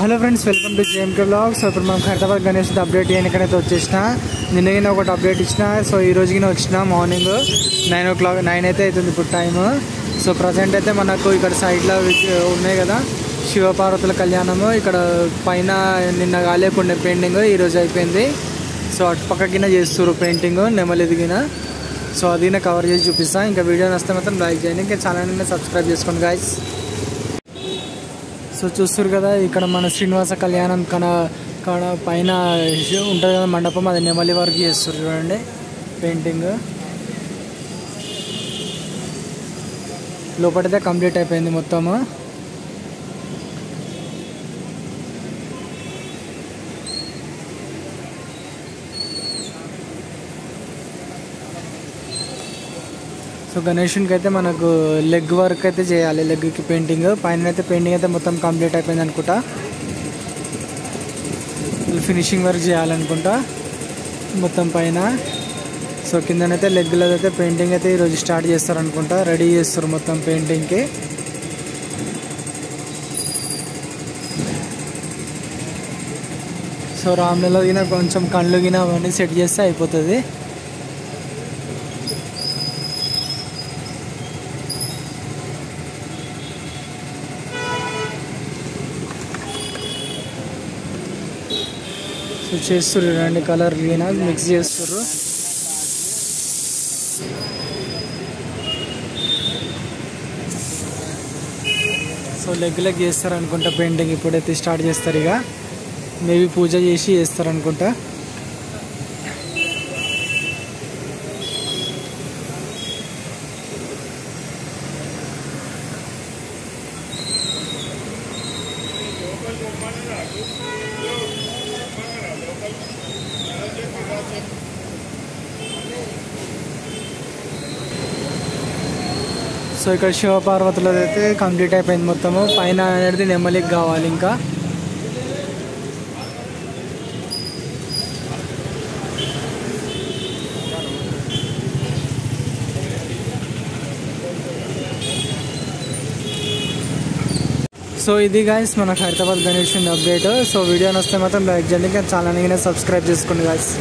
Hello friends, welcome to JMK blogs. So ఇప్పుడు మనం Hyderabad Ganesh update చేయడానికైతే వచ్చేసిన. నిన్నగిన ఒకటి అప్డేట్ ఇచ్చిన. సో ఈ రోజుకి వచ్చిన మార్నింగ్ 9 అయితే అవుతుంది ఇప్పుడు టైము. సో ప్రజెంట్ అయితే మనకు ఇక్కడ సైడ్లో ఉన్నాయి కదా శివపార్వతుల కళ్యాణము. ఇక్కడ పైన నిన్న కాలేకుండే పెయింటింగ్ ఈరోజు అయిపోయింది. సో అటుపక్కకిన చేస్తారు పెయింటింగ్ నెమలిదిగిన. సో అది కవర్ చేసి చూపిస్తాను. ఇంకా వీడియో నచ్చితే మాత్రం లైక్ చేయండి, ఇంకా ఛానల్ని సబ్స్క్రైబ్ చేసుకోండి గాయ్స్. సో చూస్తారు కదా ఇక్కడ మన శ్రీనివాస కళ్యాణం కాడ పైన ఉంటుంది కదా మండపం, అది నెమలి వరకు చేస్తారు చూడండి పెయింటింగ్. లోపలైతే కంప్లీట్ అయిపోయింది మొత్తము. సో గణేషునికి అయితే మనకు లెగ్ వర్క్ అయితే చేయాలి, లెగ్కి పెయింటింగ్. పైన అయితే పెయింటింగ్ అయితే మొత్తం కంప్లీట్ అయిపోయింది అనుకుంటా. ఫినిషింగ్ వర్క్ చేయాలనుకుంటా మొత్తం పైన. సో కిందనైతే లెగ్లో అయితే పెయింటింగ్ అయితే ఈరోజు స్టార్ట్ చేస్తారు అనుకుంటా, రెడీ చేస్తారు మొత్తం పెయింటింగ్కి. సో రామ్లలో గిన కొంచెం కళ్ళు గిన అవన్నీ సెట్ చేస్తే అయిపోతుంది. సో చేస్తుర్రు రెండు కలర్ గిన మిక్స్ చేస్తుర్రు. సో లెగ్ చేస్తారు అనుకుంటా పెయింటింగ్. ఇప్పుడైతే స్టార్ట్ చేస్తారు, ఇక మేబీ పూజ చేసి చేస్తారు అనుకుంటా. సో ఇక్కడ శివపార్వతులు అయితే కంప్లీట్ అయిపోయింది మొత్తము. పైన అనేది నెమ్మలికి కావాలి ఇంకా. సో ఇది గాయస్ మన Hyderabad Ganesh update. So video నచ్చితే మాత్రం లైక్ చేయండి, ఇంకా ఛానల్ని సబ్స్క్రైబ్ చేసుకోండి గాయస్.